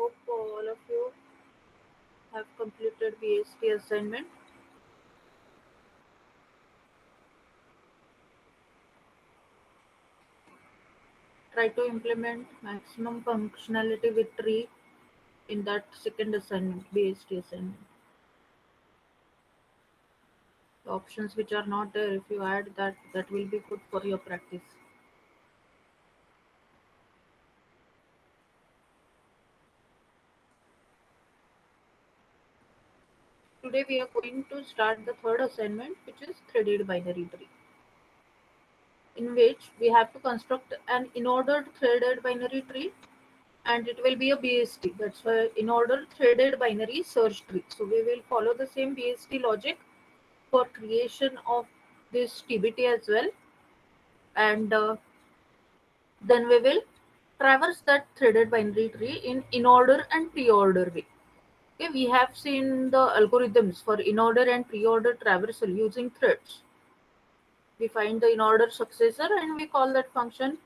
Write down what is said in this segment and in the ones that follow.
hope all of you have completed BST assignment. Try to implement maximum functionality with tree in that second assignment, BST assignment. The options which are not there, if you add that, that will be good for your practice. Today we are going to start the third assignment, which is threaded binary tree, in which we have to construct an inordered threaded binary tree, and it will be a BST. That's why inordered threaded binary search tree. So we will follow the same BST logic for creation of this TBT as well, and then we will traverse that threaded binary tree in order and pre-order way. Okay, we have seen the algorithms for in-order and pre-order traversal using threads. We find the in-order successor and we call that function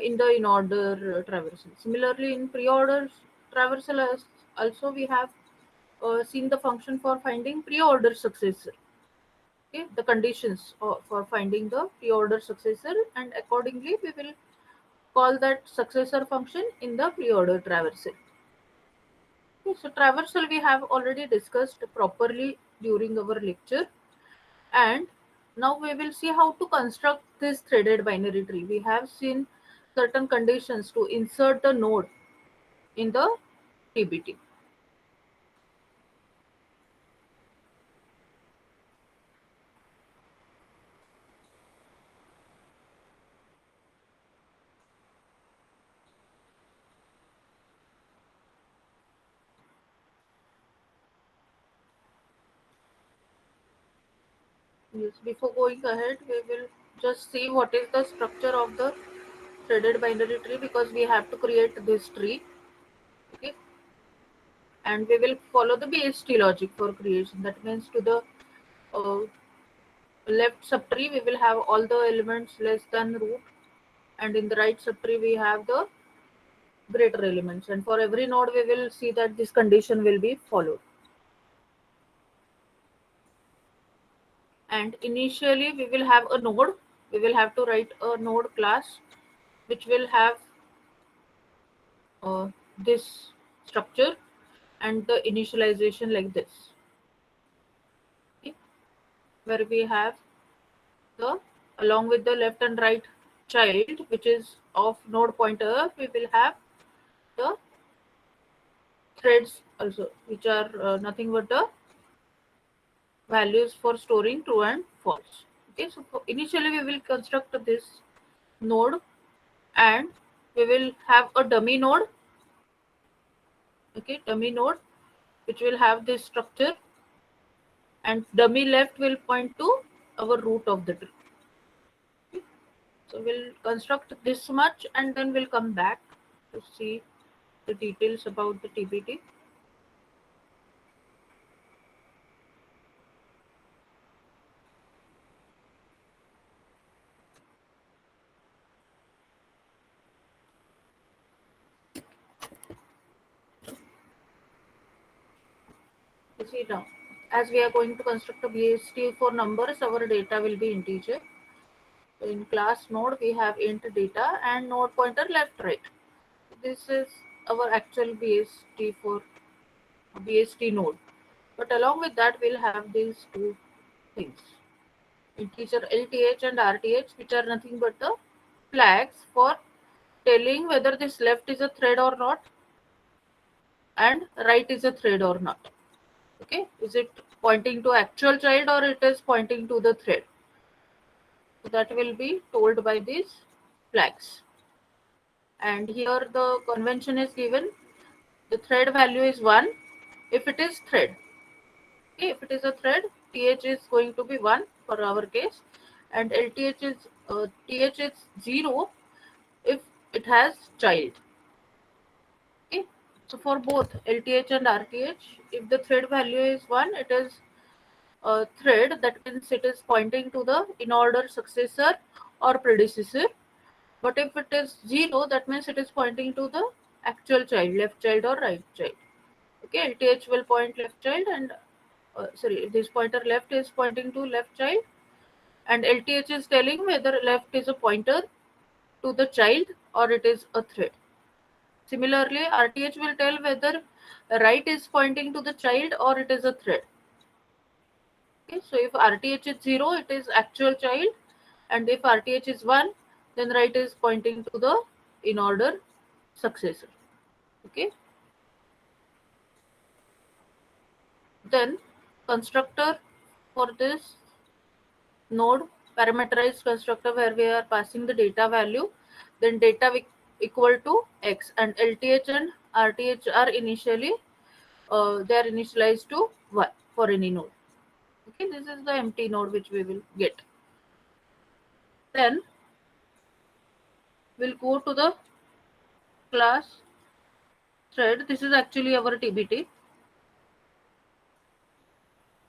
in the in-order traversal. Similarly, in pre-order traversal also we have seen the function for finding pre-order successor. Okay, the conditions for finding the pre-order successor, and accordingly we will call that successor function in the pre-order traversal. Okay, so traversal we have already discussed properly during our lecture, and now we will see how to construct this threaded binary tree. We have seen certain conditions to insert the node in the TBT. Yes, before going ahead, we will just see what is the structure of the threaded binary tree, because we have to create this tree. Okay, and we will follow the BST logic for creation. That means to the uh, left subtree we will have all the elements less than root, and in the right subtree we have the greater elements, and for every node we will see that this condition will be followed. And initially we will have a node. We will have to write a node class which will have this structure and the initialization like this. Okay, where we have the, along with the left and right child which is of node pointer, we will have the threads also, which are nothing but the values for storing true and false. Okay, so initially we will construct this node, and we will have a dummy node. Okay, dummy node which will have this structure, and dummy left will point to our root of the tree. Okay, so we'll construct this much and then we'll come back to see the details about the TBT. You see now, as we are going to construct a BST for numbers, our data will be integer. So in class node, we have int data and node pointer left right. This is our actual BST for BST node. But along with that, we'll have these two things: integer LTH and RTH, which are nothing but the flags for telling whether this left is a thread or not and right is a thread or not. Okay, is it pointing to actual child or it is pointing to the thread? So that will be told by these flags. And here the convention is given: the thread value is 1 if it is thread. Okay, if it is a thread, th is going to be 1 for our case, and th is 0 if it has child. Okay, so for both LTH and RTH, if the thread value is 1, it is a thread. That means it is pointing to the in order successor or predecessor. But if it is 0, that means it is pointing to the actual child, left child or right child. Okay, LTH will point left child, and sorry, this pointer left is pointing to left child, and LTH is telling whether left is a pointer to the child or it is a thread. Similarly, RTH will tell whether right is pointing to the child or it is a thread. Okay, so if RTH is 0, it is actual child, and if RTH is 1, then right is pointing to the in order successor. Okay, then constructor for this node, parameterized constructor where we are passing the data value, then data equal to x, and LTH and RTH are initially they are initialized to 1 for any node. Okay, this is the empty node which we will get. Then we'll go to the class thread. This is actually our TBT.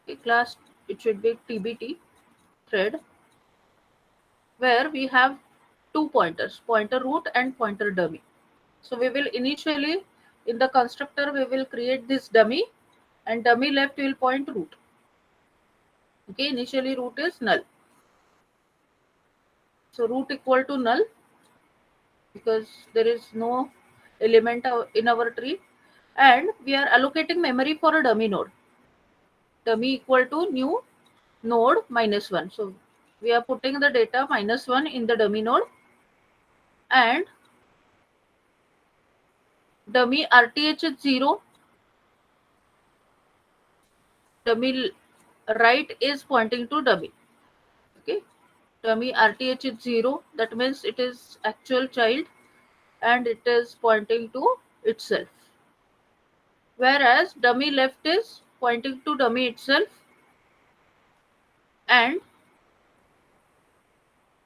Okay, class, it should be TBT thread, where we have two pointers, pointer root and pointer dummy. So we will initially, in the constructor, we will create this dummy, and dummy left will point root. Okay, initially root is null. So root equal to null because there is no element in our tree, and we are allocating memory for a dummy node. Dummy equal to new node -1. So we are putting the data -1 in the dummy node, and dummy RTH is 0. Dummy right is pointing to dummy. Okay, dummy RTH is 0. That means it is actual child, and it is pointing to itself. Whereas dummy left is pointing to dummy itself, and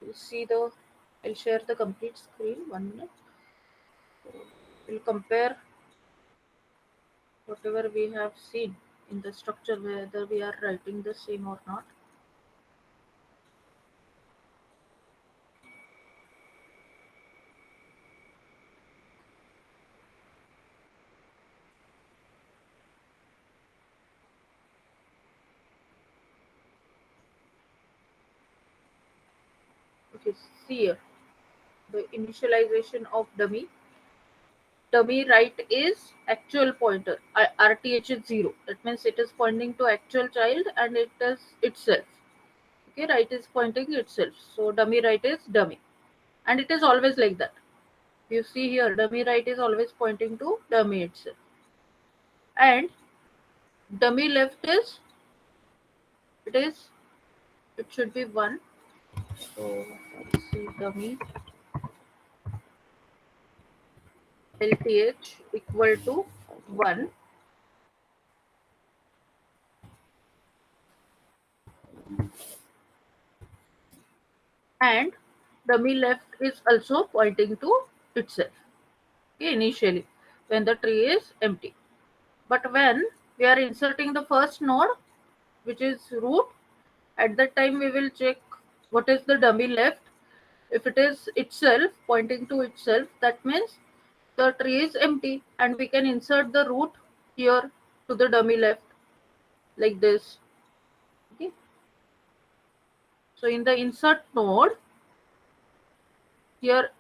you see the, I'll share the complete screen. 1 minute. We'll compare whatever we have seen in the structure, whether we are writing the same or not. Okay, see here the initialization of dummy. Dummy right is actual pointer. RTH is 0. That means it is pointing to actual child, and it is itself. Okay, right is pointing itself. So dummy right is dummy, and it is always like that. You see here, dummy right is always pointing to dummy itself, and dummy left is, it should be 1. So let's see, dummy LTH equal to 1, and dummy left is also pointing to itself. Okay, initially when the tree is empty. But when we are inserting the first node, which is root, at that time we will check what is the dummy left. If it is itself, pointing to itself, that means the tree is empty, and we can insert the root here to the dummy left like this. Okay. So in the insert node, here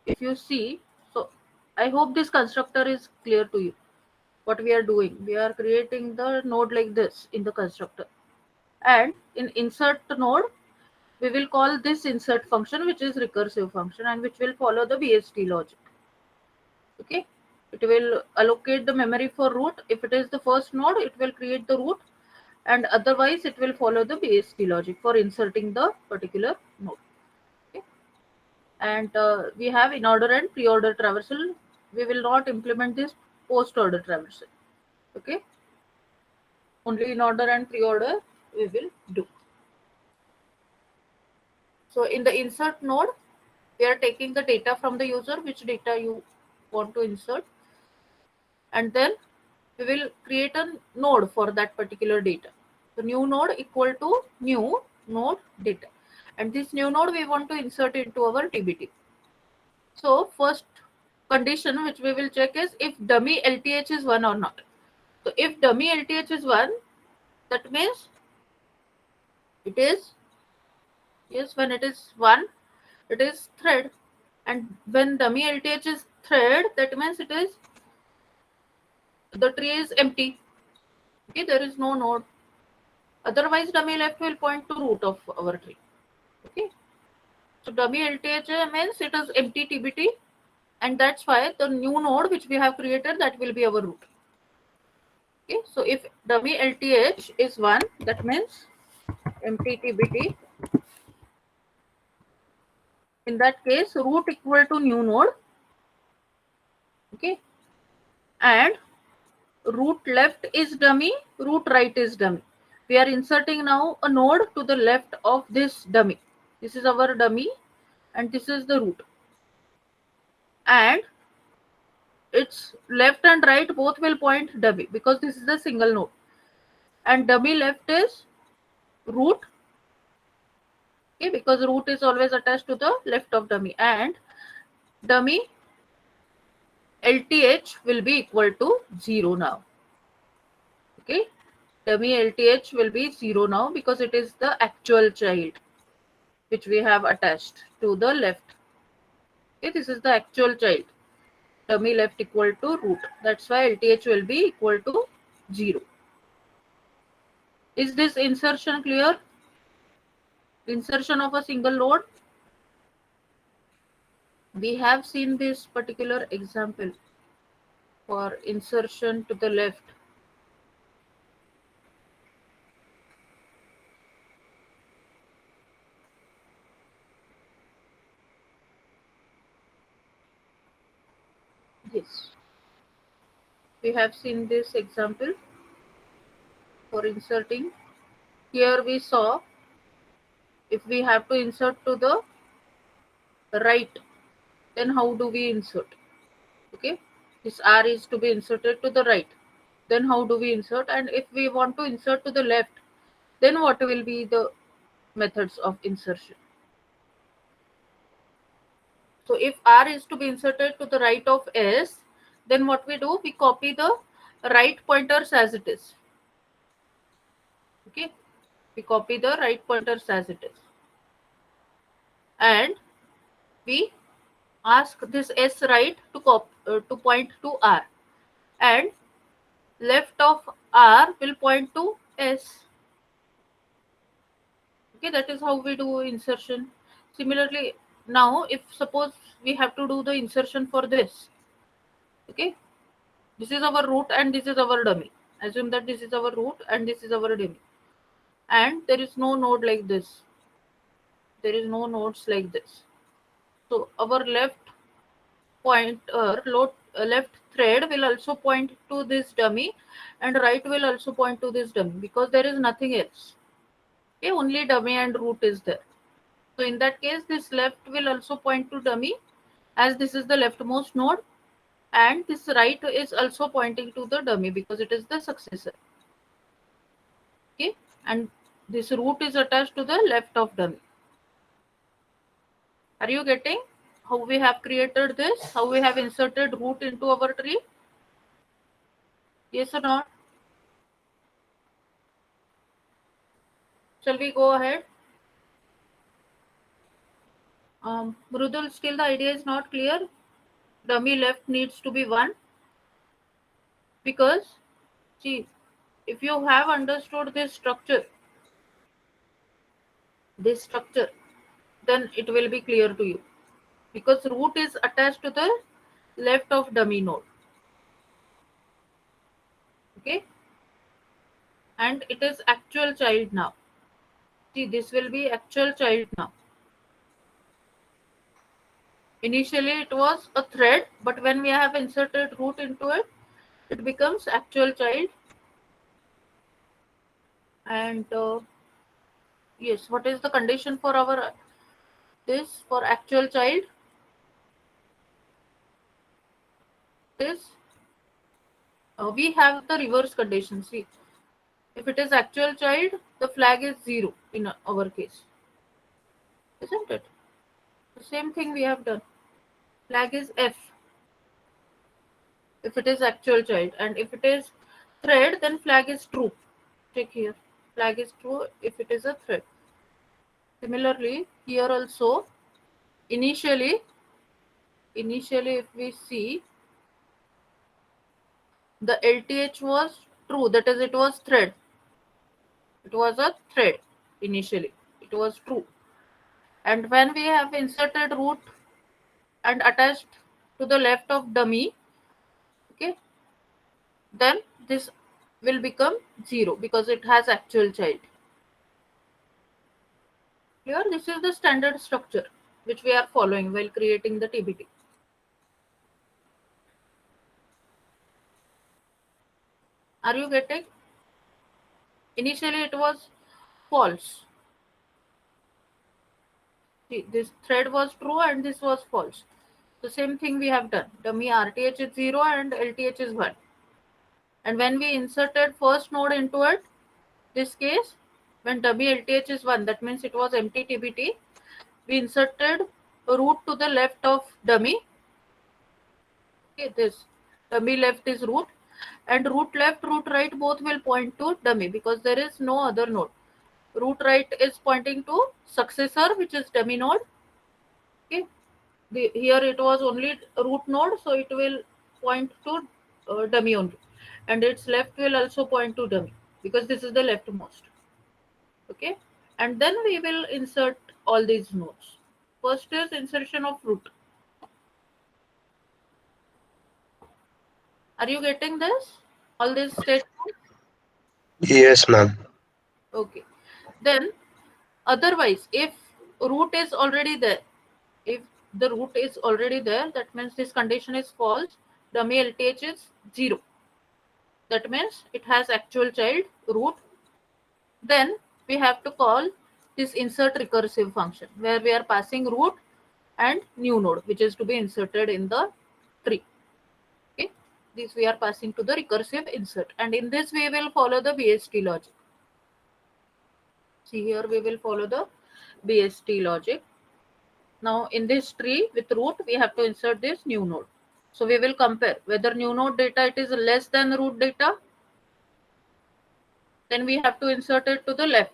if you see, so I hope this constructor is clear to you. What we are doing, we are creating the node like this in the constructor, and in insert node we will call this insert function, which is recursive function, and which will follow the BST logic. Okay, it will allocate the memory for root. If it is the first node, it will create the root, and otherwise it will follow the BST logic for inserting the particular node. Okay, and we have in order and pre-order traversal. We will not implement this post order traversal. Okay, only in order and pre-order we will do. So in the insert node, we are taking the data from the user, which data you want to insert, and then we will create a node for that particular data. So new node equal to new node data, and this new node we want to insert into our TBT. So first condition which we will check is if dummy LTH is 1 or not. So if dummy LTH is 1, that means it is, yes, when it is 1, it is thread. And when dummy LTH is thread, that means it is, the tree is empty. Okay, there is no node. Otherwise, dummy left will point to root of our tree. Okay, so dummy LTH means it is empty TBT, and that's why the new node which we have created, that will be our root. Okay, so if dummy LTH is 1, that means empty TBT. In that case, root equal to new node. Okay, and root left is dummy, root right is dummy. We are inserting now a node to the left of this dummy. This is our dummy, and this is the root. And its left and right both will point dummy because this is a single node. And dummy left is root. Okay, because root is always attached to the left of dummy. And dummy LTH will be equal to 0 now. Okay, dummy LTH will be 0 now because it is the actual child which we have attached to the left. Okay, this is the actual child. Dummy left equal to root. That's why LTH will be equal to 0. Is this insertion clear? Insertion of a single node. We have seen this particular example for insertion to the left. Yes, we have seen this example for inserting. Here we saw if we have to insert to the right, then how do we insert? Okay, this R is to be inserted to the right. Then how do we insert? And if we want to insert to the left, then what will be the methods of insertion? So if R is to be inserted to the right of S, then what we do? We copy the right pointers as it is. Okay, we copy the right pointers as it is. And we ask this S right to point to R. And left of R will point to S. Okay, that is how we do insertion. Similarly, now if suppose we have to do the insertion for this. Okay, this is our root and this is our dummy. Assume that this is our root and this is our dummy. And there is no node like this. There is no nodes like this. So our left left thread will also point to this dummy, and right will also point to this dummy because there is nothing else. Okay, only dummy and root is there. So in that case, this left will also point to dummy as this is the leftmost node, and this right is also pointing to the dummy because it is the successor. Okay, and this root is attached to the left of dummy. Are you getting how we have created this? How we have inserted root into our tree? Yes or not? Shall we go ahead? Mrudul, still the idea is not clear. Dummy left needs to be 1 because, see, if you have understood this structure, then it will be clear to you because root is attached to the left of dummy node. Okay, and it is actual child now. See, this will be actual child now. Initially it was a thread, but when we have inserted root into it, it becomes actual child. And yes, what is the condition for our this for actual child? This we have the reverse condition. See, if it is actual child, the flag is 0 in our case, isn't it? The same thing we have done. Flag is F. if it is actual child, and if it is thread, then flag is true. Check here, flag is true if it is a thread. Similarly, here also, initially if we see, the LTH was true, that is, it was thread. It was a thread initially. It was true. And when we have inserted root and attached to the left of dummy, okay, then this will become 0 because it has actual child. Here, this is the standard structure which we are following while creating the TBT. Are you getting? Initially, it was false. See, this thread was true and this was false. The same thing we have done. Dummy RTH is 0 and LTH is 1. And when we inserted first node into it, this case, when dummy LTH is 1, that means it was empty TBT. We inserted root to the left of dummy. Okay, this dummy left is root, and root left, root right both will point to dummy because there is no other node. Root right is pointing to successor, which is dummy node. Okay, here it was only root node, so it will point to dummy only, and its left will also point to dummy because this is the leftmost. Okay, and then we will insert all these nodes. First is insertion of root. Are you getting this? All these statements? Yes, ma'am. Okay. Then, otherwise, if root is already there, if the root is already there, that means this condition is false. Dummy LTH is 0. That means it has actual child root. Then we have to call this insert recursive function where we are passing root and new node which is to be inserted in the tree. Okay, this we are passing to the recursive insert, and in this we will follow the BST logic. See, here we will follow the BST logic. Now in this tree with root we have to insert this new node. So we will compare whether new node data it is less than root data, then we have to insert it to the left.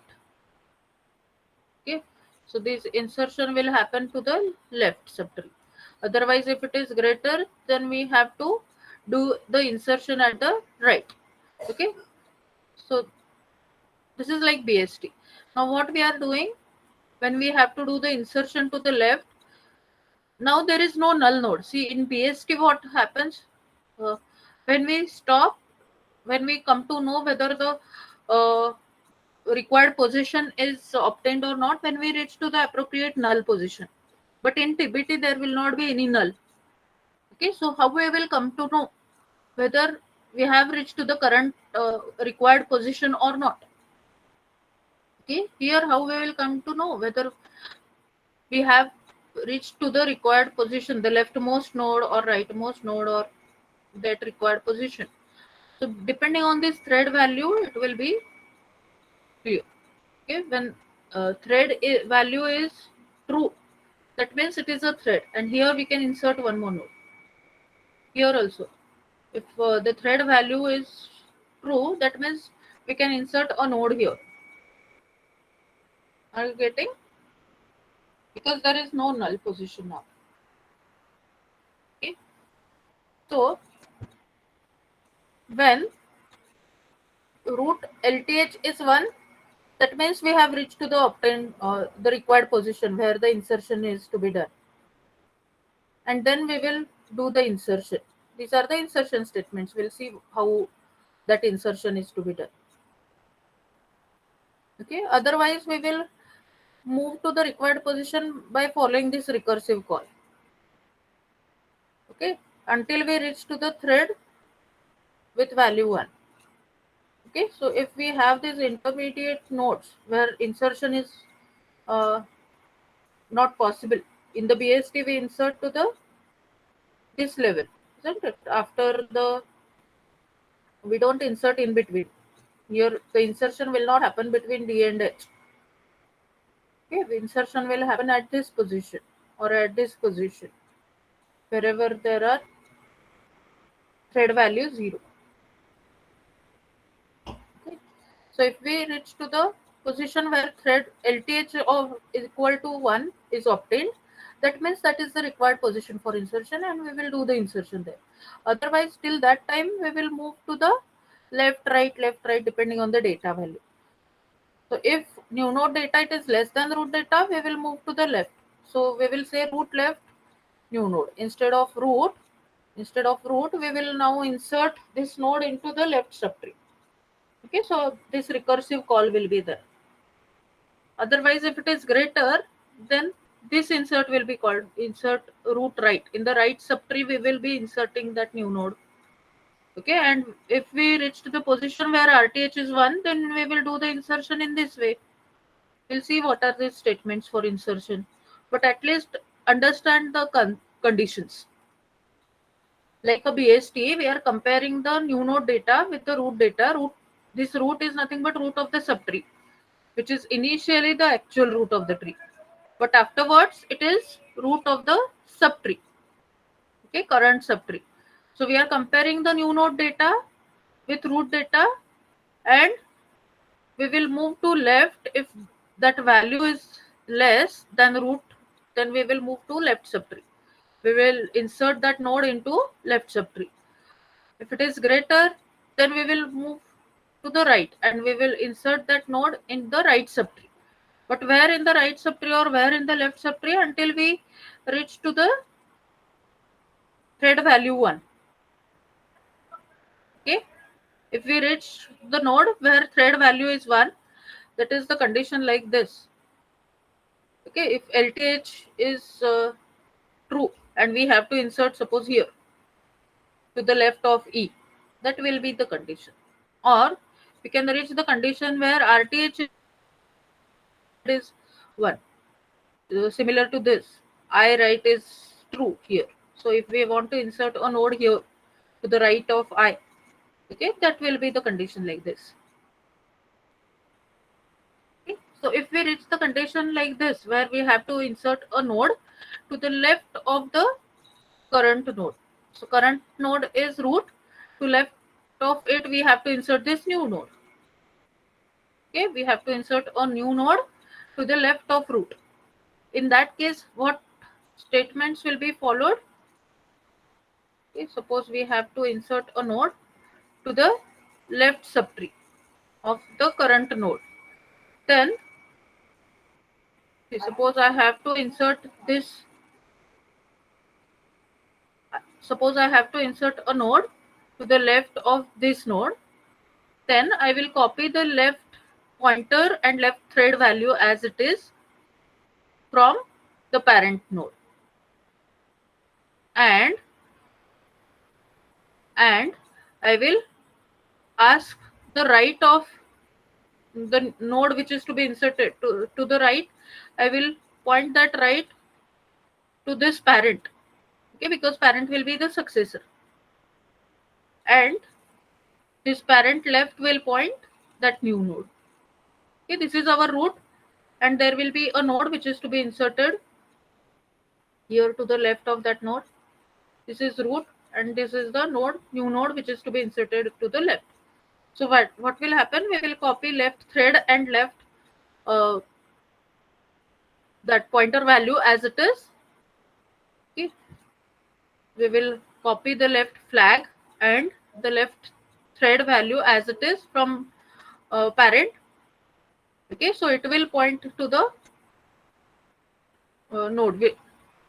Okay, so this insertion will happen to the left subtree. Otherwise, if it is greater, then we have to do the insertion at the right. Okay, so this is like BST. Now what we are doing, when we have to do the insertion to the left, now there is no null node. See, in BST what happens, uh, when we stop, when we come to know whether the required position is obtained or not, when we reach to the appropriate null position. But in TBT there will not be any null. Okay, so how we will come to know whether we have reached to the current required position or not? Okay, here how we will come to know whether we have reached to the required position, the leftmost node or rightmost node, or that required position. So depending on this thread value, it will be clear. Okay, when value is true, that means it is a thread, and here we can insert one more node. Here also, if the thread value is true, that means we can insert a node here. Are you getting? Because there is no null position now. Okay, so when root LTH is 1, that means we have reached to the obtained the required position where the insertion is to be done, and then we will do the insertion. These are the insertion statements. We'll see how that insertion is to be done. Okay, otherwise we will move to the required position by following this recursive call. Okay, until we reach to the thread with value 1. Okay, so if we have these intermediate nodes where insertion is uh, not possible, in the BST we insert to the this level, isn't it? After the, we don't insert in between. Here the insertion will not happen between D and H. Okay, the insertion will happen at this position or at this position, wherever there are thread value 0. Okay. So if we reach to the position where thread LTH of is equal to 1 is obtained, that means that is the required position for insertion, and we will do the insertion there. Otherwise, till that time we will move to the left right depending on the data value. So if new node data it is less than root data, we will move to the left. So we will say root left new node. Instead of root, we will now insert this node into the left subtree. Okay, so this recursive call will be there. Otherwise, if it is greater, then this insert will be called insert root right. In the right subtree, we will be inserting that new node. Okay, and if we reach to the position where RTH is 1, then we will do the insertion in this way. We'll see what are the statements for insertion, but at least understand the conditions. Like a BST, we are comparing the new node data with the root data. This root is nothing but root of the subtree, which is initially the actual root of the tree, but afterwards it is root of the subtree. Okay, current subtree. So we are comparing the new node data with root data, and we will move to left if that value is less than root, then we will move to left subtree. We will insert that node into left subtree. If it is greater, then we will move to the right and we will insert that node in the right subtree. But where in the right subtree or where in the left subtree until we reach to the thread value 1. Okay. If we reach the node where thread value is 1, that is the condition like this. Okay. If LTH is true and we have to insert, suppose here, to the left of E, that will be the condition. Or we can reach the condition where RTH is 1. Similar to this, I right is true here. So if we want to insert a node here to the right of I, okay, that will be the condition like this. Okay. So if we reach the condition like this, where we have to insert a node to the left of the current node. So current node is root. To left of it, we have to insert this new node. Okay, we have to insert a new node to the left of root. In that case, what statements will be followed? Okay, suppose we have to insert a node to the left subtree of the current node. Then, suppose I have to insert this. Suppose I have to insert a node to the left of this node. Then I will copy the left pointer and left thread value as it is from the parent node. And I will ask the right of the node which is to be inserted to the right. I will point that right to this parent. Okay, because parent will be the successor. And this parent left will point that new node. Okay, this is our root, and there will be a node which is to be inserted here to the left of that node. This is root, and this is the node, new node, which is to be inserted to the left. So what will happen? We will copy left thread and left that pointer value as it is. Okay. We will copy the left flag and the left thread value as it is from parent. Okay, so it will point to the node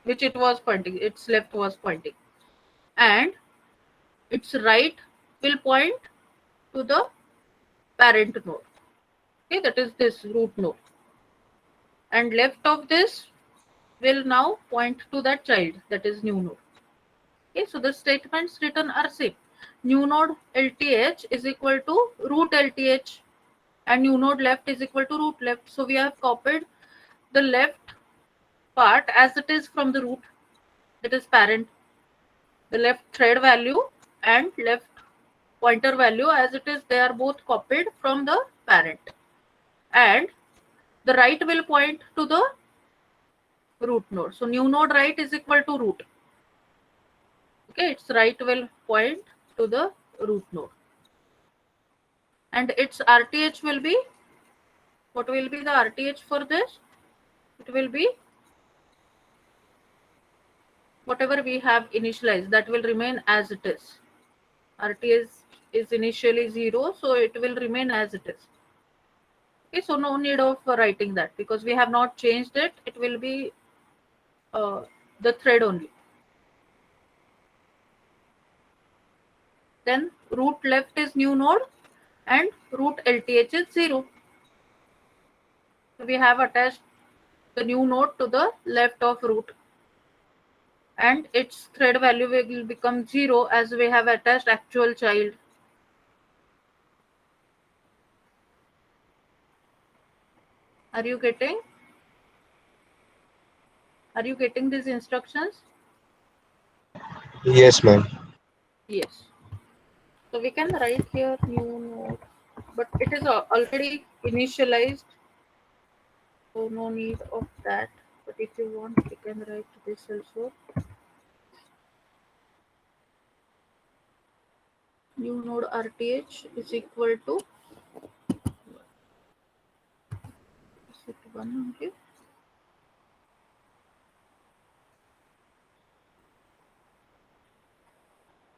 which it was pointing, its left was pointing, and its right will point to the parent node. Okay, that is this root node, and left of this will now point to that child, that is new node. Okay, so the statements written are same. New node LTH is equal to root LTH, and new node left is equal to root left. So we have copied the left part as it is from the root, that is parent, the left thread value and left pointer value as it is, they are both copied from the parent, and the right will point to the root node. So new node right is equal to root. Okay, its right will point to the root node. And its RTH will be, what will be the RTH for this? It will be whatever we have initialized, that will remain as it is. RTH is initially 0, so it will remain as it is. Okay, so no need of writing that because we have not changed it. It will be the thread only. Then root left is new node and root LTH is 0. So we have attached the new node to the left of root, and its thread value will become 0 as we have attached actual child. Are you getting? Are you getting these instructions? Yes, ma'am. Yes. So we can write here new node, but it is already initialized, so no need of that. But if you want, we can write this also. New node RTH is equal to, is it 1 only?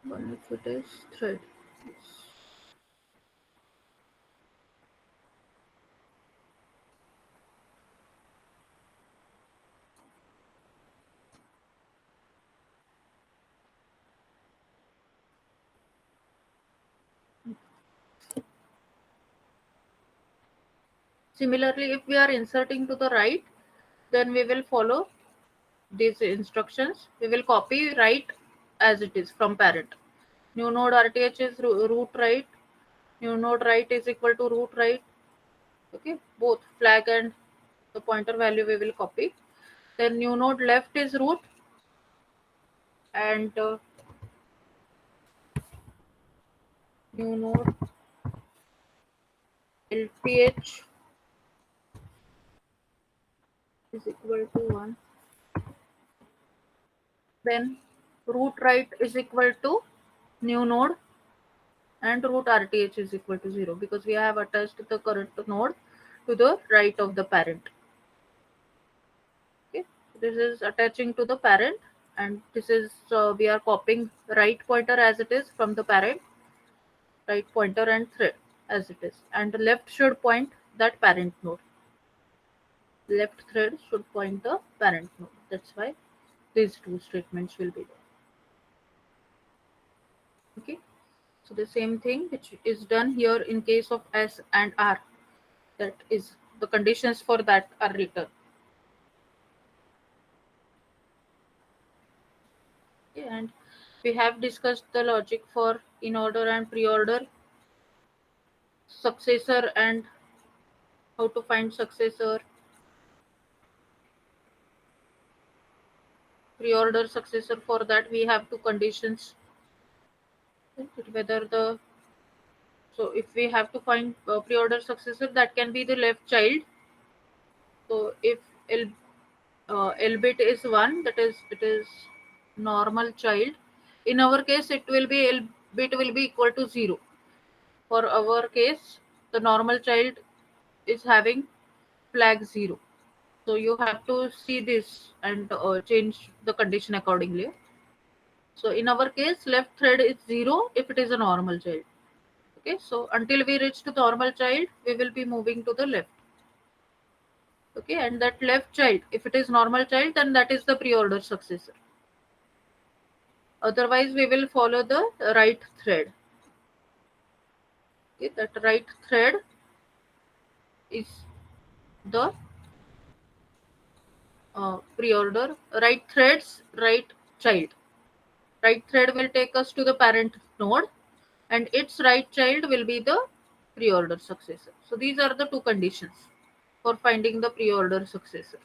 One if it is thread. Yes. Similarly, if we are inserting to the right, then we will follow these instructions. We will copy right as it is from parent. New node RTH is root right. New node right is equal to root right. Okay, both flag and the pointer value we will copy. Then new node left is root, and new node LTH is equal to 1. Then root right is equal to new node, and root RTH is equal to 0 because we have attached the current node to the right of the parent. Okay, so this is attaching to the parent, and this is we are copying right pointer as it is from the parent, right pointer and thread as it is, and the left should point that parent node. Left thread should point the parent node. That's why these two statements will be there. Okay, so the same thing which is done here in case of S and R, that is the conditions for that are written. Okay, and we have discussed the logic for in order and pre-order, successor, and how to find successor, pre-order, successor. For that we have two conditions. Whether the, so if we have to find pre-order successor, that can be the left child. So if L bit is 1, that is it is normal child. In our case it will be L bit will be equal to 0. For our case the normal child is having flag 0. So you have to see this and change the condition accordingly. So in our case left thread is 0 if it is a normal child. Okay, so until we reach to normal child we will be moving to the left. Okay, and that left child, if it is normal child, then that is the pre-order successor. Otherwise we will follow the right thread. Okay, that right thread is the pre-order. Right threads right child. Right thread will take us to the parent node, and its right child will be the pre-order successor. So these are the two conditions for finding the pre-order successor.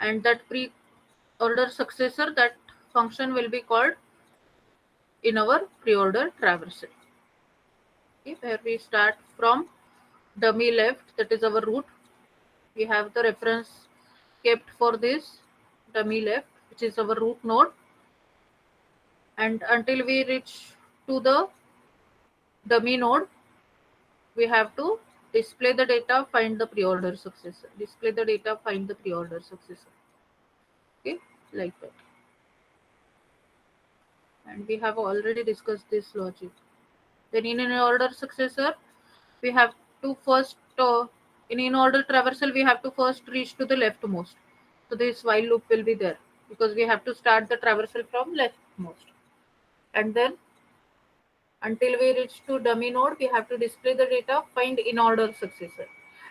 And that pre-order successor, that function will be called in our pre-order traversal. Okay, where we start from dummy left, that is our root. We have the reference kept for this dummy left, which is our root node. And until we reach to the dummy node, we have to display the data, find the pre-order successor. Display the data, find the pre-order successor. Okay, like that. And we have already discussed this logic. Then in an order successor, we have to first, in order traversal, we have to first reach to the leftmost. So this while loop will be there because we have to start the traversal from leftmost. And then until we reach to dummy node, we have to display the data, find in order successor.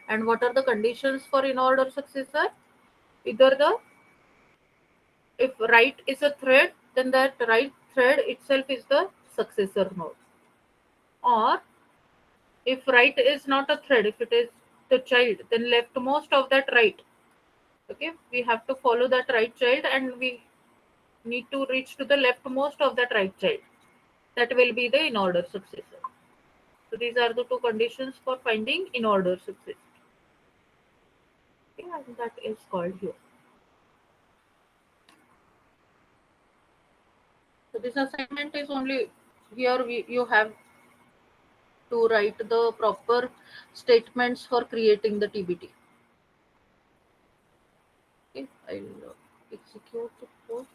And what are the conditions for in order successor? Either the if right is a thread, then that right thread itself is the successor node. Or if right is not a thread, if it is the child, then leftmost of that right. Okay, we have to follow that right child and we need to reach to the leftmost of that right child. That will be the in order successor. So these are the two conditions for finding in order successor. Okay, and that is called here. So this assignment is only here you have to write the proper statements for creating the TBT. Okay, I'll execute the code.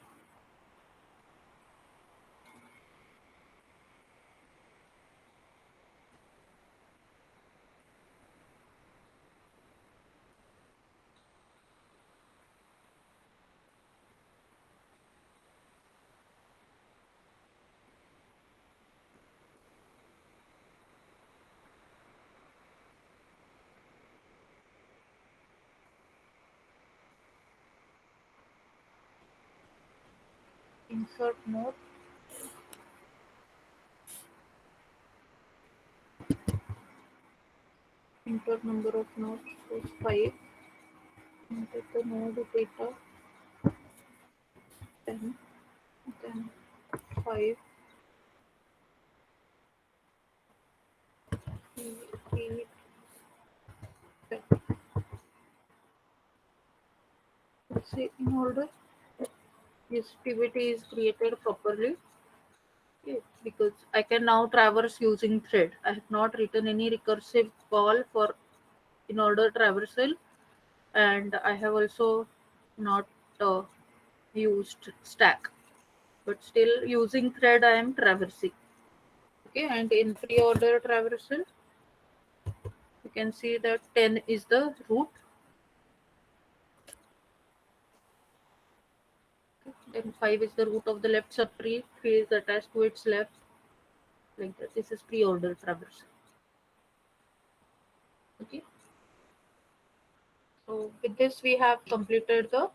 Insert node, enter number of nodes is 5, enter the node data 10, then 5, 8, 10. Let's say in order this TBT is created properly. Okay, because I can now traverse using thread. I have not written any recursive call for in order traversal, and I have also not uh, used stack, but still using thread I am traversing. Okay, and in pre-order traversal, you can see that 10 is the root. Okay, then 5 is the root of the left subtree, 3 is attached to its left, like that. This is pre-order traversal. Okay, so with this we have completed the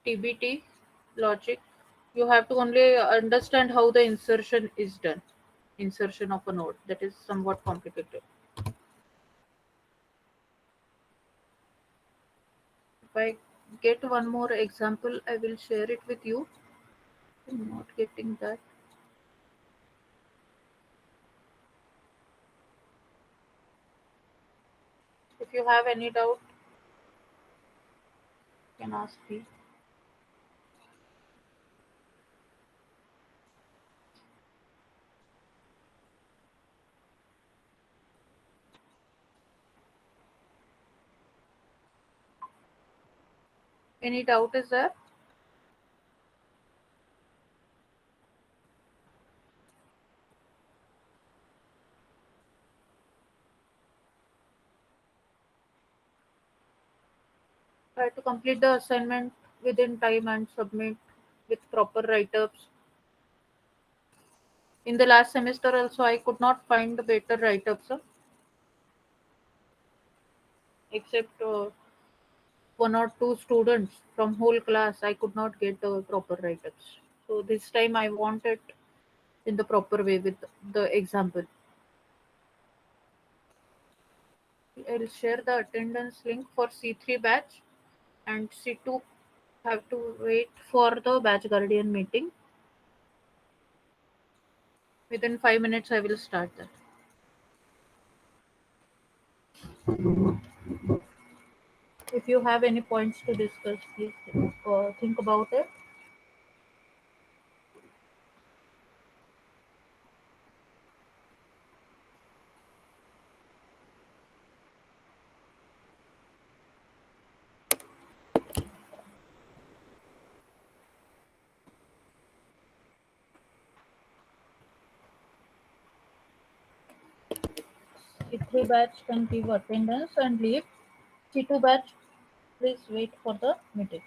TBT logic. You have to only understand how the insertion is done. Insertion of a node, that is somewhat complicated. If I get one more example, I will share it with you. I'm not getting that. If you have any doubt, you can ask me. Any doubt is there? Try to complete the assignment within time and submit with proper write-ups. In the last semester also, I could not find better write-ups, except one or two students from whole class. I could not get the proper write-ups. So this time I want it in the proper way with the example. I'll share the attendance link for C3 batch, and C2 have to wait for the batch guardian meeting. Within 5 minutes, I will start that. If you have any points to discuss, please think about it. T3 batch can give attendance and leave. T2 batch, please wait for the meeting.